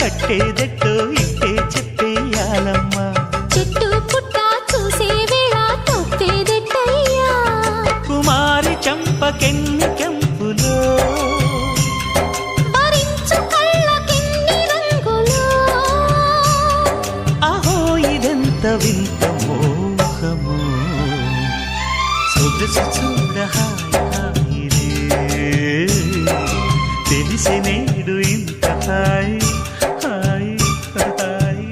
కట్టేదెట్టో ఇట్టే చెప్పేయాలమ్మా. చెట్టు పుట్ట చూసే వేళ తప్పేదెట్టయ్యా. కుమారి చంపకెన్ని కెంపులో భరించు కళ్ళకెన్ని రంగులో. అహో ఇదెంత వింత మోహము, సొగసు చూడ హాయి హాయిరే, తెలిసి నేడు ఇంత హాయి హాయి హాయి.